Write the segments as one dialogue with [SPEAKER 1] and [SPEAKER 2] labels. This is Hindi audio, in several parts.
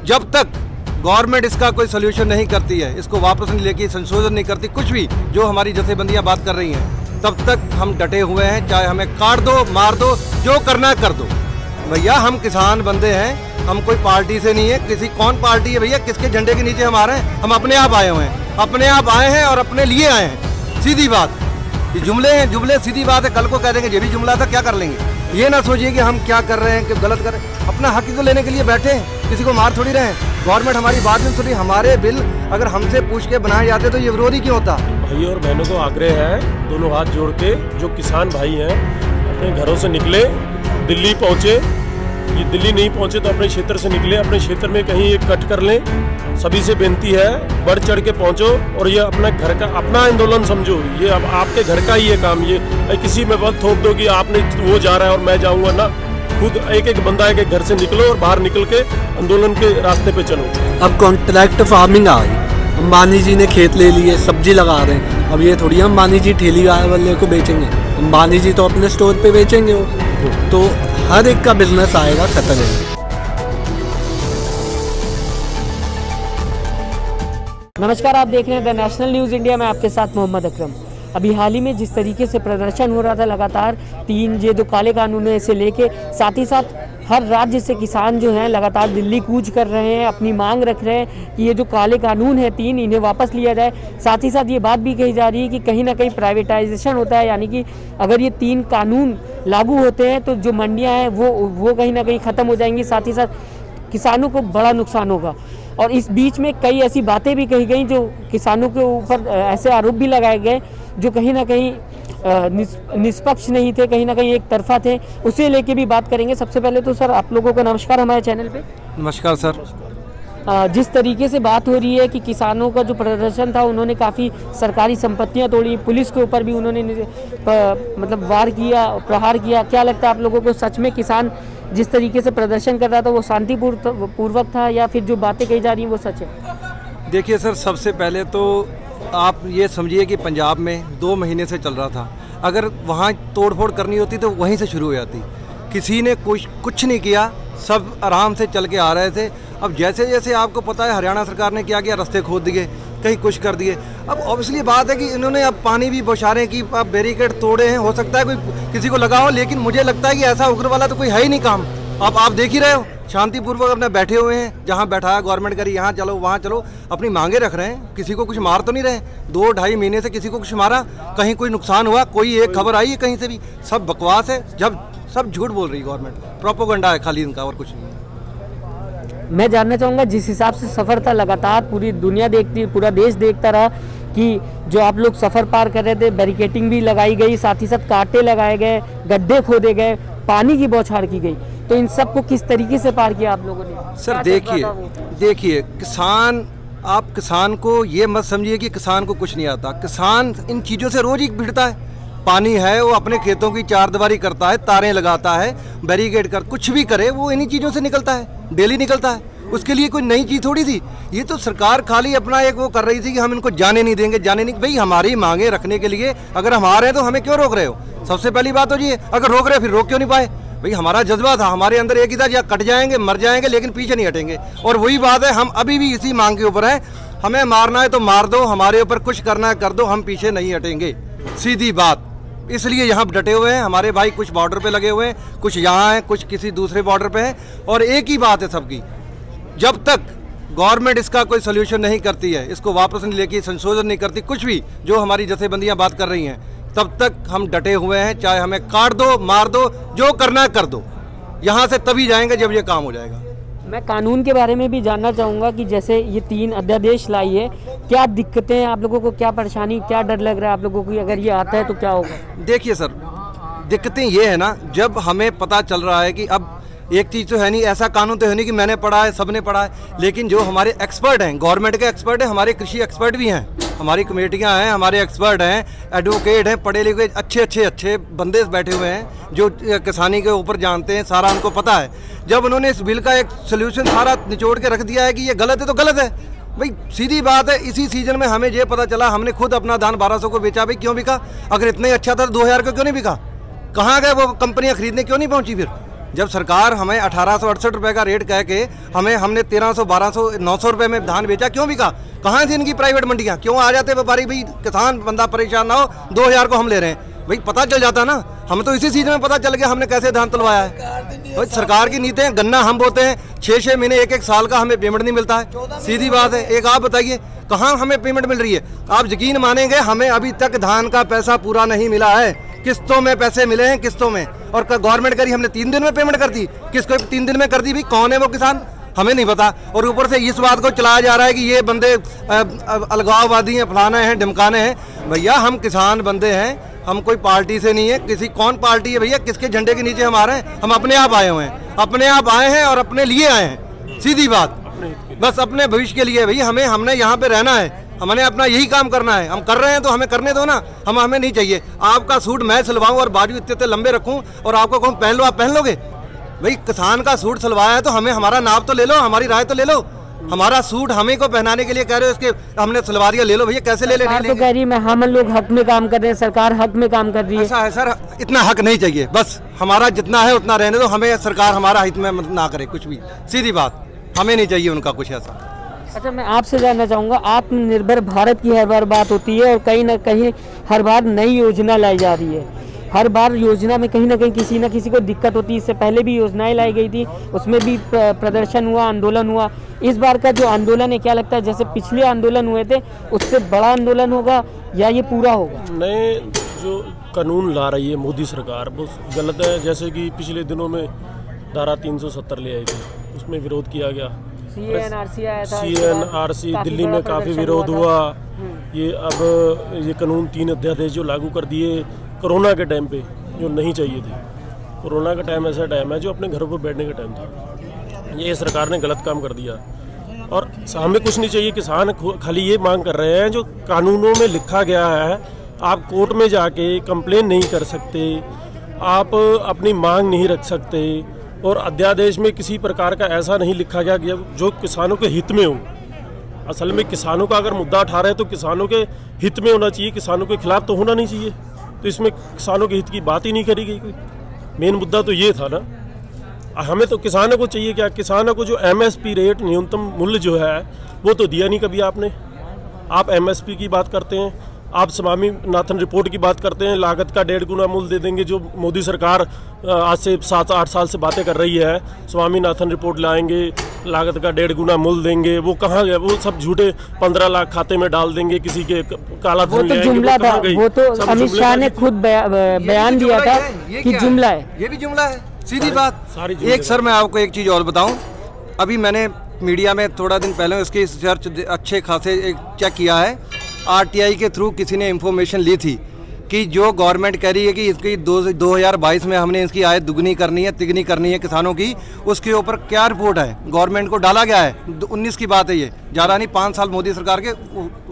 [SPEAKER 1] जब तक गवर्नमेंट इसका कोई सोल्यूशन नहीं करती है, इसको वापस नहीं लेके संशोधन नहीं करती, कुछ भी जो हमारी जथेबंदियां बात कर रही हैं, तब तक हम डटे हुए हैं। चाहे हमें काट दो, मार दो, जो करना कर दो। भैया हम किसान बंदे हैं, हम कोई पार्टी से नहीं है। किसी कौन पार्टी है भैया, किसके झंडे के नीचे हम आ रहे हैं? हम अपने आप आए हुए हैं, अपने आप आए हैं और अपने लिए आए हैं। सीधी बात, ये जुमले हैं, जुमले सीधी बात है। कल को कह देंगे ये भी जुमला था, क्या कर लेंगे? ये ना सोचिए कि हम क्या कर रहे हैं, कि गलत कर रहे हैं। अपना हक तो लेने के लिए बैठे हैं, किसी को मार थोड़ी रहे हैं। गवर्नमेंट हमारी बात नहीं सुनी। हमारे बिल अगर हमसे पूछ के बनाए जाते तो ये विरोधी क्यों होता?
[SPEAKER 2] भाई और बहनों को आग्रह है, दोनों हाथ जोड़ के जो किसान भाई हैं अपने घरों से निकले, दिल्ली पहुँचे। ये दिल्ली नहीं पहुँचे तो अपने क्षेत्र से निकले, अपने क्षेत्र में कहीं एक कट कर लें। सभी से बेनती है, बढ़ चढ़ के पहुँचो और ये अपना घर का अपना आंदोलन समझो। ये अब आपके घर का ही ये काम, ये किसी में बल थोप दो कि आपने वो जा रहा है और मैं जाऊँगा ना। खुद एक एक बंदा एक एक घर से निकलो और बाहर निकल के आंदोलन के रास्ते पे चलो।
[SPEAKER 3] अब कॉन्ट्रैक्ट फार्मिंग आ गई, अंबानी जी ने खेत ले लिए, सब्जी लगा रहे हैं। अब ये थोड़ी अंबानी जी ठेली वाले को बेचेंगे, अंबानी जी तो अपने स्टोर पे बेचेंगे वो। तो हर एक का बिजनेस आएगा खतरे में।
[SPEAKER 4] नमस्कार, आप देख रहे हैं द नेशनल न्यूज़ इंडिया में, आपके साथ मोहम्मद अकरम। अभी हाल ही में जिस तरीके से प्रदर्शन हो रहा था लगातार, 3 ये जो काले कानून है इसे लेके, साथ ही साथ हर राज्य से किसान जो हैं लगातार दिल्ली कूच कर रहे हैं, अपनी मांग रख रहे हैं कि ये जो काले कानून है 3 इन्हें वापस लिया जाए। साथ ही साथ ये बात भी कही जा रही है कि कहीं ना कहीं प्राइवेटाइजेशन होता है, यानी कि अगर ये 3 कानून लागू होते हैं तो जो मंडियाँ हैं वो कहीं ना कहीं ख़त्म हो जाएंगी। साथ ही साथ किसानों को बड़ा नुकसान होगा। और इस बीच में कई ऐसी बातें भी कही गई जो किसानों के ऊपर ऐसे आरोप भी लगाए गए जो कहीं ना कहीं निष्पक्ष नहीं थे, कहीं ना कहीं एक तरफा थे। उसे लेके भी बात करेंगे। सबसे पहले तो सर आप लोगों को नमस्कार हमारे चैनल पे।
[SPEAKER 1] नमस्कार सर।
[SPEAKER 4] जिस तरीके से बात हो रही है कि किसानों का जो प्रदर्शन था, उन्होंने काफ़ी सरकारी संपत्तियां तोड़ी, पुलिस के ऊपर भी उन्होंने मतलब वार किया, प्रहार किया। क्या लगता है आप लोगों को, सच में किसान जिस तरीके से प्रदर्शन कर रहा था वो शांतिपूर्वक था या फिर जो बातें कही जा रही हैं वो सच है?
[SPEAKER 1] देखिए सर, सबसे पहले तो आप ये समझिए कि पंजाब में 2 महीने से चल रहा था। अगर वहाँ तोड़फोड़ करनी होती तो वहीं से शुरू हो जाती। किसी ने कुछ नहीं किया, सब आराम से चल के आ रहे थे। अब जैसे जैसे आपको पता है हरियाणा सरकार ने क्या किया, रास्ते खोद दिए, कहीं कुछ कर दिए। अब ऑब्वियसली बात है कि इन्होंने अब पानी भी बौछारे की, अब बैरिकेड तोड़े हैं। हो सकता है कोई किसी को लगा हो, लेकिन मुझे लगता है कि ऐसा उग्र वाला तो कोई है ही नहीं काम। अब आप देख ही रहे हो, शांतिपूर्वक अपने बैठे हुए हैं, जहाँ बैठाया गवर्नमेंट करी, यहाँ चलो वहाँ चलो, अपनी मांगे रख रहे हैं। किसी को कुछ मार तो नहीं रहे। 2-2.5 महीने से किसी को कुछ मारा, कहीं कोई नुकसान हुआ, कोई एक खबर आई है कहीं से भी? सब बकवास है, जब सब झूठ बोल रही गवर्नमेंट, प्रोपोगंडा है खाली इनका, और कुछ नहीं।
[SPEAKER 4] मैं जानना चाहूँगा, जिस हिसाब से सफ़र था, लगातार पूरी दुनिया देखती, पूरा देश देखता रहा कि जो आप लोग सफ़र पार कर रहे थे, बैरिकेटिंग भी लगाई गई, साथ ही साथ कांटे लगाए गए, गड्ढे खोदे गए, पानी की बौछार की गई, तो इन सब को किस तरीके से पार किया आप लोगों ने?
[SPEAKER 1] सर देखिए किसान, आप किसान को ये मत समझिए कि किसान को कुछ नहीं आता। किसान इन चीज़ों से रोज ही भिड़ता है। पानी है, वो अपने खेतों की चारदीवारी करता है, तारें लगाता है, बैरिकेड कर, कुछ भी करे वो इन्हीं चीज़ों से निकलता है, डेली निकलता है। उसके लिए कोई नई चीज़ थोड़ी थी। ये तो सरकार खाली अपना एक वो कर रही थी कि हम इनको जाने नहीं देंगे, जाने नहीं। भाई हमारी मांगे रखने के लिए अगर हम आ रहे हैं तो हमें क्यों रोक रहे हो? सबसे पहली बात हो जी, अगर रोक रहे हो फिर रोक क्यों नहीं पाए? भाई हमारा जज्बा था, हमारे अंदर एक ही था, या कट जाएंगे, मर जाएंगे, लेकिन पीछे नहीं हटेंगे। और वही बात है, हम अभी भी इसी मांग के ऊपर हैं। हमें मारना है तो मार दो, हमारे ऊपर कुछ करना है कर दो, हम पीछे नहीं हटेंगे। सीधी बात। इसलिए यहाँ डटे हुए हैं हमारे भाई। कुछ बॉर्डर पे लगे हुए हैं, कुछ यहाँ हैं, कुछ किसी दूसरे बॉर्डर पे हैं। और एक ही बात है सबकी, जब तक गवर्नमेंट इसका कोई सोल्यूशन नहीं करती है, इसको वापस नहीं लेके संशोधन नहीं करती, कुछ भी जो हमारी जथेबंदियां बात कर रही हैं, तब तक हम डटे हुए हैं। चाहे हमें काट दो, मार दो, जो करना है कर दो। यहाँ से तभी जाएंगे जब ये काम हो जाएगा।
[SPEAKER 4] मैं कानून के बारे में भी जानना चाहूँगा कि जैसे ये 3 अध्यादेश लाई है, क्या दिक्कतें हैं आप लोगों को, क्या परेशानी, क्या डर लग रहा है आप लोगों को, अगर ये आता है तो क्या होगा?
[SPEAKER 1] देखिए सर, दिक्कतें ये है ना, जब हमें पता चल रहा है कि अब एक चीज़ तो है नहीं, ऐसा कानून तो है नहीं कि मैंने पढ़ा है, सबने पढ़ा है, लेकिन जो हमारे एक्सपर्ट हैं, गवर्नमेंट के एक्सपर्ट हैं, हमारे कृषि एक्सपर्ट भी हैं, हमारी कमेटियां हैं, हमारे एक्सपर्ट हैं, एडवोकेट हैं, पढ़े लिखे अच्छे बंदे बैठे हुए हैं जो किसानी के ऊपर जानते हैं, सारा उनको पता है। जब उन्होंने इस बिल का एक सोल्यूशन सारा निचोड़ के रख दिया है कि ये गलत है तो गलत है। भाई सीधी बात है, इसी सीजन में हमें ये पता चला, हमने खुद अपना धान 1200 को बेचा। भाई क्यों बिका? अगर इतना ही अच्छा था तो 2000 का क्यों नहीं बिका? कहाँ गए वो कंपनियां खरीदने, क्यों नहीं पहुंची? फिर जब सरकार हमें 1868 रुपये का रेट कह के हमने 1300, 1200, 900 रुपये में धान बेचा, क्यों बिका? कहाँ थी इनकी प्राइवेट मंडियाँ? क्यों आ जाते व्यापारी, भाई किसान बंदा परेशान ना हो, 2000 को हम ले रहे हैं, भाई पता चल जाता ना। हमें तो इसी सीजन में पता चल गया हमने कैसे धान तुलवाया है। भाई सरकार की नीतियाँ, गन्ना हम बोते हैं 6-6 महीने, 1-1 साल का हमें पेमेंट नहीं मिलता है, सीधी बात है। एक आप बताइए कहाँ हमें पेमेंट मिल रही है? आप यकीन मानेंगे हमें अभी तक धान का पैसा पूरा नहीं मिला है, किस्तों में पैसे मिले हैं, किस्तों में। और गवर्नमेंट करी हमने 3 दिन में पेमेंट कर दी, किसको 3 दिन में कर दी? भाई कौन है वो किसान, हमें नहीं पता। और ऊपर से इस बात को चलाया जा रहा है कि ये बंदे अलगाववादी हैं, फलाना हैं, ढमकाने हैं। भैया हम किसान बंदे हैं, हम कोई पार्टी से नहीं है, किसी कौन पार्टी है भैया, किसके झंडे के नीचे हम आ रहे हैं? हम अपने आप आए हुए हैं, अपने आप आए हैं और अपने लिए आए हैं, सीधी बात, बस अपने भविष्य के लिए। भैया हमने यहाँ पे रहना है, हमने अपना यही काम करना है, हम कर रहे हैं तो हमें करने दो ना। हमें नहीं चाहिए आपका सूट मैं सिलवाऊं और बाजू इतने लंबे रखूं और आपको कहूं पहन लो, आप पहन लोगे? भाई किसान का सूट सिलवाया है तो हमें हमारा नाप तो ले लो, हमारी राय तो ले लो। हमारा सूट हमें को पहनाने के लिए कह रहे हो, इसके हमने सलवार ले लो। भैया कैसे ले ले?
[SPEAKER 4] तो कह रही है हम लोग हक में काम कर रहे हैं, सरकार हक में काम कर रही है।
[SPEAKER 1] ऐसा है सर, इतना हक नहीं चाहिए, बस हमारा जितना है उतना रहने दो, हमें सरकार हमारा हित में ना करे कुछ भी, सीधी बात, हमें नहीं चाहिए उनका कुछ ऐसा।
[SPEAKER 4] अच्छा, मैं आपसे जानना चाहूँगा, आत्मनिर्भर भारत की हर बार बात होती है और कहीं ना कहीं हर बार नई योजना लाई जा रही है, हर बार योजना में कहीं ना कहीं किसी ना किसी को दिक्कत होती है। इससे पहले भी योजनाएं लाई गई थी, उसमें भी प्रदर्शन हुआ, आंदोलन हुआ। इस बार का जो आंदोलन है, क्या लगता है जैसे पिछले आंदोलन हुए थे उससे बड़ा आंदोलन होगा या ये पूरा होगा?
[SPEAKER 2] नए जो कानून ला रही है मोदी सरकार वो गलत है। जैसे कि पिछले दिनों में धारा 370 ले आई थी, उसमें विरोध किया गया।
[SPEAKER 4] CNRC आया था,
[SPEAKER 2] CNRC दिल्ली में काफ़ी विरोध हुआ। ये अब ये कानून 3 अध्यादेश जो लागू कर दिए कोरोना के टाइम पे, जो नहीं चाहिए थे। कोरोना का टाइम ऐसा टाइम है जो अपने घरों पर बैठने का टाइम था, ये सरकार ने गलत काम कर दिया। और हमें कुछ नहीं चाहिए, किसान खाली ये मांग कर रहे हैं जो कानूनों में लिखा गया है। आप कोर्ट में जाके कंप्लेन नहीं कर सकते, आप अपनी मांग नहीं रख सकते, और अध्यादेश में किसी प्रकार का ऐसा नहीं लिखा गया कि जो किसानों के हित में हो। असल में किसानों का अगर मुद्दा उठा रहे हैं तो किसानों के हित में होना चाहिए, किसानों के खिलाफ तो होना नहीं चाहिए। तो इसमें किसानों के हित की बात ही नहीं करी गई कोई। मेन मुद्दा तो ये था ना। हमें तो किसानों को चाहिए क्या? किसानों को जो MSP रेट, न्यूनतम मूल्य जो है वो तो दिया नहीं कभी आपने। आप MSP की बात करते हैं, आप स्वामीनाथन रिपोर्ट की बात करते हैं, लागत का 1.5 गुना मूल्य दे देंगे, जो मोदी सरकार आज से 7-8 साल से बातें कर रही है। स्वामीनाथन रिपोर्ट लाएंगे, लागत का 1.5 गुना मूल्य देंगे, वो कहाँ गए? वो सब झूठे 15 लाख खाते में डाल देंगे, किसी के काला धन ले आएंगे।
[SPEAKER 4] जुमला था वो तो, अमित शाह ने खुद बयान दिया था कि जुमला है,
[SPEAKER 1] ये भी जुमला है, सीधी बात। एक सर मैं आपको एक चीज़ और बताऊं, अभी मैंने मीडिया में थोड़ा दिन पहले इसकी सर्च अच्छे खासे एक चेक किया है। RTI के थ्रू किसी ने इन्फॉर्मेशन ली थी कि जो गवर्नमेंट कह रही है कि इसकी 2022 में हमने इसकी आय दुगनी करनी है, तिगनी करनी है किसानों की, उसके ऊपर क्या रिपोर्ट है गवर्नमेंट को डाला गया है। 19 की बात है, ये ज़्यादा नहीं, 5 साल मोदी सरकार के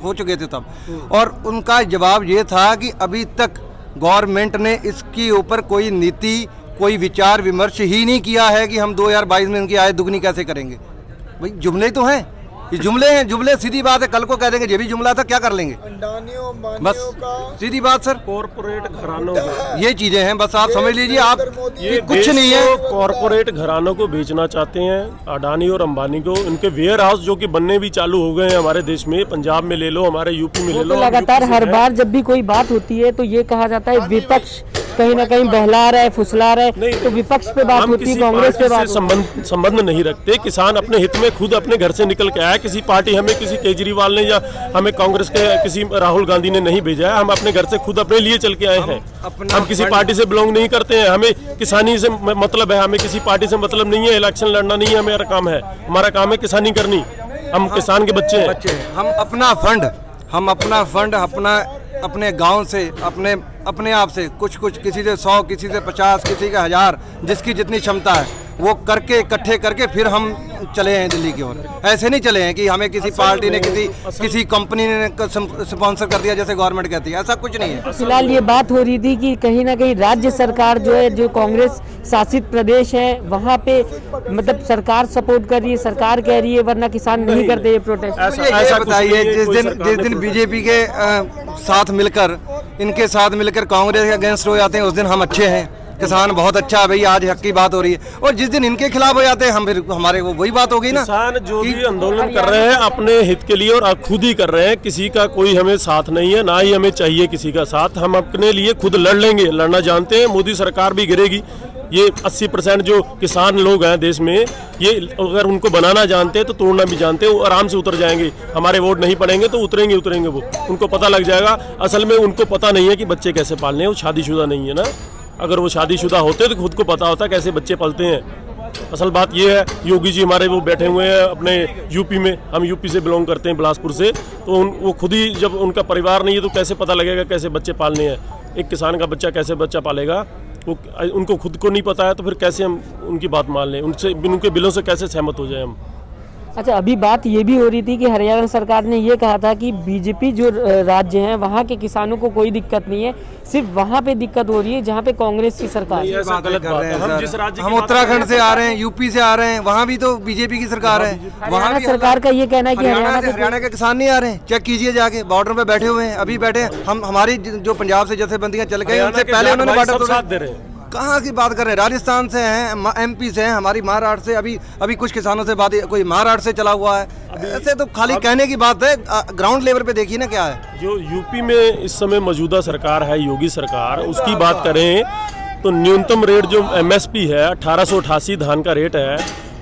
[SPEAKER 1] हो चुके थे तब, और उनका जवाब ये था कि अभी तक गवर्नमेंट ने इसके ऊपर कोई नीति, कोई विचार विमर्श ही नहीं किया है कि हम 2022 में इनकी आय दुगनी कैसे करेंगे। भाई जुमले तो हैं, ये जुमले हैं, जुमले, सीधी बात है। कल को कह देंगे ये भी जुमला था, क्या कर लेंगे? बस सीधी बात सर,
[SPEAKER 2] कॉर्पोरेट घरानों
[SPEAKER 1] ये चीजें हैं, बस आप समझ लीजिए। आप ये कुछ नहीं है,
[SPEAKER 2] कॉर्पोरेट घरानों को बेचना चाहते हैं, अडानी और अंबानी को। उनके वेयर हाउस जो कि बनने भी चालू हो गए हैं हमारे देश में, पंजाब में ले लो, हमारे यूपी में ले लो।
[SPEAKER 4] लगातार हर बार जब भी कोई बात होती है तो ये कहा जाता है विपक्ष कहीं ना कहीं बहला रहा है, फुसला रहा है, तो विपक्ष पे बात होती है, कांग्रेस पे बात
[SPEAKER 2] संबंध नहीं रखते। किसान अपने हित में खुद अपने घर से निकल के आया। किसी पार्टी, हमें किसी केजरीवाल ने या हमें कांग्रेस के किसी राहुल गांधी ने नहीं भेजा है। हम अपने घर से खुद अपने लिए चल के आए हैं। हम किसी पार्टी से बिलोंग नहीं करते हैं। हमें किसानी से मतलब है, हमें किसी पार्टी से मतलब नहीं है, इलेक्शन लड़ना नहीं है हमारा काम है। हमारा काम है किसानी करनी। हम किसान के बच्चे हैं।
[SPEAKER 1] हम अपना फंड अपने गांव से, अपने आप से कुछ किसी से 100, किसी से 50, किसी का 1000, जिसकी जितनी क्षमता है वो करके इकट्ठे करके फिर हम चले हैं दिल्ली की ओर। ऐसे नहीं चले हैं कि हमें किसी पार्टी ने, किसी कंपनी ने स्पॉन्सर कर दिया जैसे गवर्नमेंट कहती है, ऐसा कुछ नहीं है।
[SPEAKER 4] फिलहाल ये बात हो रही थी कि कहीं ना कहीं राज्य सरकार जो है, जो कांग्रेस शासित प्रदेश है, वहाँ पे मतलब सरकार सपोर्ट कर रही है, सरकार कह रही है, वरना किसान नहीं करते ये प्रोटेस्ट।
[SPEAKER 1] ऐसा बताइए, जिस दिन बीजेपी के साथ मिलकर, इनके साथ मिलकर कांग्रेस के अगेंस्ट हो जाते हैं, उस दिन हम अच्छे हैं। किसान बहुत अच्छा है भाई, आज हक की बात हो रही है। और जिस दिन इनके खिलाफ हो जाते हैं हम, फिर हमारे वो वही बात होगी ना।
[SPEAKER 2] किसान जो भी आंदोलन कर रहे हैं अपने हित के लिए और खुद ही कर रहे हैं, किसी का कोई हमें साथ नहीं है, ना ही हमें चाहिए किसी का साथ। हम अपने लिए खुद लड़ लेंगे, लड़ना जानते हैं। मोदी सरकार भी गिरेगी। ये 80% जो किसान लोग हैं देश में, ये अगर उनको बनाना जानते हैं तो तोड़ना भी जानते हैं, वो आराम से उतर जाएंगे। हमारे वोट नहीं पड़ेंगे तो उतरेंगे वो, उनको पता लग जाएगा। असल में उनको पता नहीं है कि बच्चे कैसे पालने हैं, वो शादीशुदा नहीं है ना। अगर वो शादीशुदा होते तो खुद को पता होता कैसे बच्चे पलते हैं। असल बात ये है, योगी जी हमारे वो बैठे हुए हैं अपने यूपी में, हम यूपी से बिलोंग करते हैं, बिलासपुर से, तो वो खुद ही जब उनका परिवार नहीं है तो कैसे पता लगेगा कैसे बच्चे पालने हैं। एक किसान का बच्चा कैसे बच्चा पालेगा, वो उनको खुद को नहीं पता है, तो फिर कैसे हम उनकी बात मान लें, उनके बिलों से कैसे सहमत हो जाए हम।
[SPEAKER 4] अच्छा, अभी बात ये भी हो रही थी कि हरियाणा सरकार ने ये कहा था कि बीजेपी जो राज्य हैं वहाँ के किसानों को कोई दिक्कत नहीं है, सिर्फ वहाँ पे दिक्कत हो रही है जहाँ पे कांग्रेस की सरकार है।
[SPEAKER 2] ऐसा गलत बात है। हम जिस राज्य
[SPEAKER 1] हम उत्तराखंड से आ रहे हैं, यूपी से आ रहे हैं, वहाँ भी तो बीजेपी की सरकार है।
[SPEAKER 4] वहाँ सरकार का ये कहना है कि
[SPEAKER 1] हरियाणा के किसान नहीं आ रहे हैं। चेक कीजिए जाके, बॉर्डर पे बैठे हुए हैं, अभी बैठे हैं। हम हमारी जो पंजाब से जथेबंदियां चल गई, उनसे पहले उन्होंने बॉर्डर
[SPEAKER 2] साथ दे रहे हैं।
[SPEAKER 1] कहाँ की बात कर रहे हैं? राजस्थान से हैं, एमपी से हैं, हमारी महाराष्ट्र से, अभी कुछ किसानों से बात, कोई महाराष्ट्र से चला हुआ है। ऐसे तो खाली कहने की बात है, ग्राउंड लेवल पे देखिए ना क्या है।
[SPEAKER 2] जो यूपी में इस समय मौजूदा सरकार है, योगी सरकार, उसकी बात करें तो न्यूनतम रेट जो एमएसपी है 1888 धान का रेट है।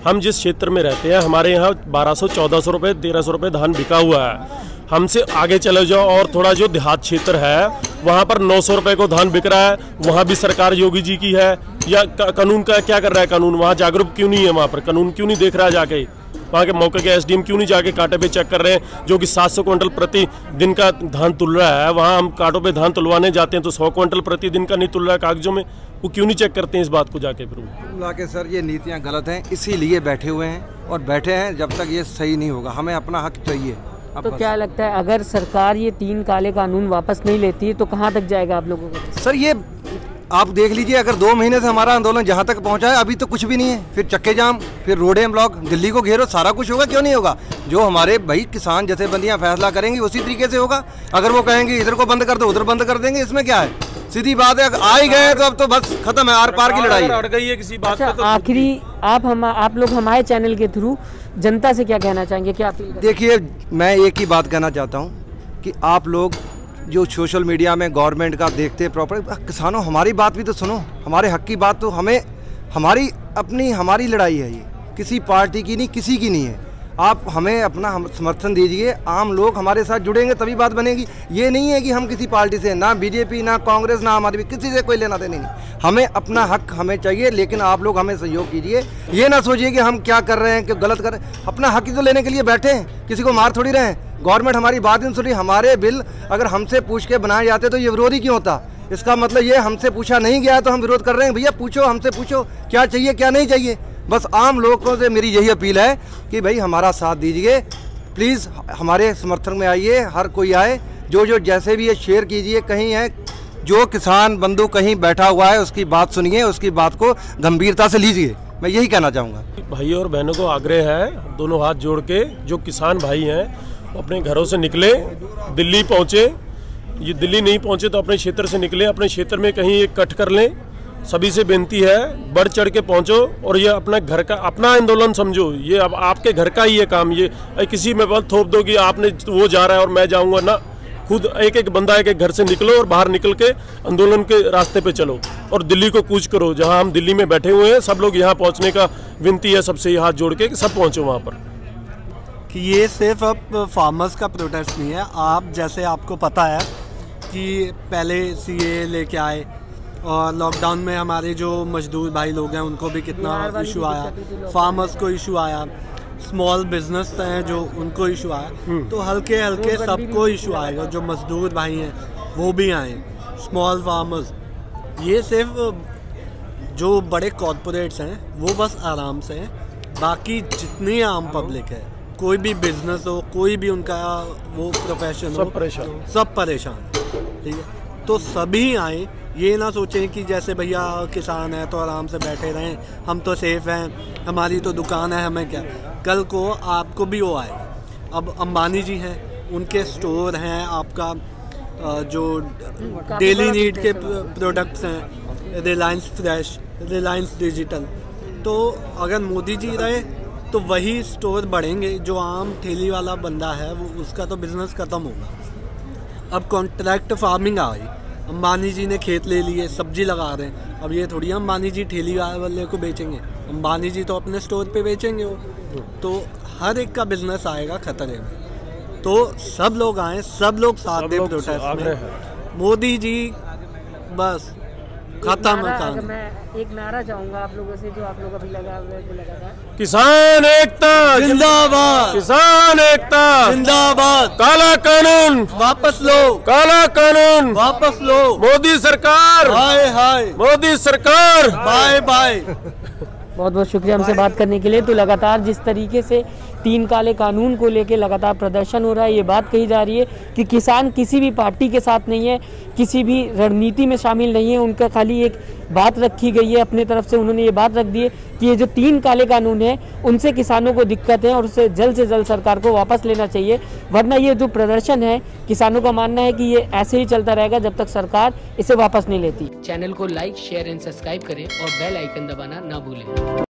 [SPEAKER 2] हम जिस क्षेत्र में रहते हैं हमारे यहाँ 1200-1400 रुपये 1300 रुपये धान बिका हुआ है। हमसे आगे चले जाओ और थोड़ा जो देहात क्षेत्र है वहाँ पर 900 रुपये को धान बिक रहा है। वहाँ भी सरकार योगी जी की है, या कानून का क्या कर रहा है? कानून वहाँ जागरूक क्यों नहीं है? वहाँ पर कानून क्यों नहीं देख रहा है? जाके वहाँ के मौके के एसडीएम क्यों नहीं जाके कांटे पे चेक कर रहे हैं? जो कि 700 क्विंटल प्रति दिन का धान तुल रहा है, वहाँ हम कांटों पे धान तुलवाने जाते हैं तो 100 क्विंटल प्रति दिन का नहीं तुल रहा है कागजों में। वो क्यों नहीं चेक करते हैं इस बात को जाके? फिर
[SPEAKER 1] लाके सर ये नीतियाँ गलत हैं, इसीलिए बैठे हुए हैं और बैठे हैं जब तक ये सही नहीं होगा। हमें अपना हक चाहिए।
[SPEAKER 4] तो क्या लगता है अगर सरकार ये 3 काले कानून वापस नहीं लेती है तो कहाँ तक जाएगा आप लोगों को?
[SPEAKER 1] सर ये आप देख लीजिए, अगर 2 महीने से हमारा आंदोलन जहाँ तक पहुँचा है अभी तो कुछ भी नहीं है। फिर चक्के जाम, फिर रोडें ब्लॉक, दिल्ली को घेरो, सारा कुछ होगा। क्यों नहीं होगा? जो हमारे भाई किसान जथेबंदियाँ फैसला करेंगी उसी तरीके से होगा। अगर वो कहेंगे इधर को बंद कर दो, उधर बंद कर देंगे, इसमें क्या है? सीधी बात है, आ ही गए तो अब तो बस खत्म है, आर पार की लड़ाई
[SPEAKER 2] अड़ गई है किसी बात पे। तो
[SPEAKER 4] आखिरी आप लोग हमारे चैनल के थ्रू जनता से क्या कहना चाहेंगे, क्या अपील?
[SPEAKER 1] देखिए, मैं एक ही बात कहना चाहता हूँ कि आप लोग जो सोशल मीडिया में गवर्नमेंट का देखते हैं प्रॉपर, किसानों हमारी बात भी तो सुनो, हमारे हक की बात तो हमें, हमारी लड़ाई है ये, किसी पार्टी की नहीं, किसी की नहीं है। आप हमें अपना समर्थन दीजिए, आम लोग हमारे साथ जुड़ेंगे तभी बात बनेगी। ये नहीं है कि हम किसी पार्टी से, ना बीजेपी, ना कांग्रेस, ना आम आदमी, किसी से कोई लेना देना नहीं। हमें अपना हक हमें चाहिए, लेकिन आप लोग हमें सहयोग कीजिए। ये ना सोचिए कि हम क्या कर रहे हैं, कि गलत कर रहे हैं। अपना हक ही तो लेने के लिए बैठे हैं, किसी को मार थोड़ी रहे हैं। गवर्नमेंट हमारी बात नहीं सुन रही। हमारे बिल अगर हमसे पूछ के बनाए जाते तो ये विरोधी क्यों होता? इसका मतलब ये हमसे पूछा नहीं गया तो हम विरोध कर रहे हैं। भैया पूछो, हमसे पूछो क्या चाहिए क्या नहीं चाहिए। बस आम लोगों से मेरी यही अपील है कि भाई हमारा साथ दीजिए, प्लीज़ हमारे समर्थन में आइए, हर कोई आए, जो जैसे भी है शेयर कीजिए। कहीं है जो किसान बंधु कहीं बैठा हुआ है उसकी बात सुनिए, उसकी बात को गंभीरता से लीजिए। मैं यही कहना चाहूँगा।
[SPEAKER 2] भाइयों और बहनों को आग्रह है, दोनों हाथ जोड़ के जो किसान भाई हैं अपने घरों से निकले, दिल्ली पहुँचे। ये दिल्ली नहीं पहुँचे तो अपने क्षेत्र से निकले, अपने क्षेत्र में कहीं एक कट कर लें। सभी से बेनती है, बढ़ चढ़ के पहुंचो और ये अपना घर का अपना आंदोलन समझो। ये अब आपके घर का ही ये काम, ये किसी में बल थोप दो कि आपने वो जा रहा है और मैं जाऊंगा ना। खुद एक एक बंदा एक एक घर से निकलो और बाहर निकल के आंदोलन के रास्ते पे चलो और दिल्ली को कूच करो। जहां हम दिल्ली में बैठे हुए हैं सब लोग यहां पहुंचने का विनती है सबसे, ये हाथ जोड़ के कि सब पहुंचो वहां पर।
[SPEAKER 3] कि ये सिर्फ अब फार्मर्स का प्रोटेस्ट नहीं है। आप जैसे आपको पता है कि पहले सीए लेके आए और लॉकडाउन में हमारे जो मजदूर भाई लोग हैं उनको भी कितना इशू आया, फार्मर्स को इशू आया, स्मॉल बिजनेस हैं जो उनको इशू आया। तो हल्के हल्के सबको इशू आएगा। जो मजदूर भाई हैं वो भी आए, स्मॉल फार्मर्स। ये सिर्फ जो बड़े कॉरपोरेट्स हैं वो बस आराम से हैं, बाकी जितनी आम पब्लिक है, कोई भी बिजनेस हो, कोई भी उनका वो प्रोफेशन हो, सब परेशान। ठीक है, तो सभी आए। ये ना सोचें कि जैसे भैया किसान है तो आराम से बैठे रहें, हम तो सेफ हैं, हमारी तो दुकान है, हमें क्या। कल को आपको भी वो आए। अब अंबानी जी हैं, उनके स्टोर हैं, आपका जो डेली नीड के प्रोडक्ट्स हैं, रिलायंस फ्रेश, रिलायंस डिजिटल। तो अगर मोदी जी रहे तो वही स्टोर बढ़ेंगे, जो आम ठेली वाला बंदा है वो उसका तो बिजनेस ख़त्म होगा। अब कॉन्ट्रैक्ट फार्मिंग आ गई, अंबानी जी ने खेत ले लिए, सब्जी लगा रहे हैं। अब ये थोड़ी अंबानी जी ठेली वाले को बेचेंगे, अंबानी जी तो अपने स्टोर पे बेचेंगे वो। तो हर एक का बिजनेस आएगा खतरे में। तो सब लोग आए, सब लोग साथ दें प्रोटेस्ट में। मोदी जी बस खत्म।
[SPEAKER 4] मैं एक नारा चाहूंगा आप लोगों से, जो आप लोग अभी लगा था,
[SPEAKER 2] किसान एकता
[SPEAKER 3] जिंदाबाद,
[SPEAKER 2] किसान एकता
[SPEAKER 3] जिंदाबाद,
[SPEAKER 2] काला कानून
[SPEAKER 3] वापस लो,
[SPEAKER 2] काला कानून
[SPEAKER 3] वापस लो,
[SPEAKER 2] मोदी सरकार
[SPEAKER 3] हाय हाय,
[SPEAKER 2] मोदी सरकार
[SPEAKER 3] बाय बाय।
[SPEAKER 4] बहुत बहुत शुक्रिया हमसे बात करने के लिए। तो लगातार जिस तरीके से 3 काले कानून को लेकर लगातार प्रदर्शन हो रहा है, ये बात कही जा रही है कि किसान किसी भी पार्टी के साथ नहीं है, किसी भी रणनीति में शामिल नहीं है। उनका खाली एक बात रखी गई है, अपने तरफ से उन्होंने ये बात रख दी है कि ये जो 3 काले कानून हैं उनसे किसानों को दिक्कत है और उसे जल्द से जल्द सरकार को वापस लेना चाहिए, वरना ये जो प्रदर्शन है किसानों का मानना है कि ये ऐसे ही चलता रहेगा जब तक सरकार इसे वापस नहीं लेती। चैनल को लाइक, शेयर एंड सब्सक्राइब करें और बेल आइकन दबाना ना भूलें।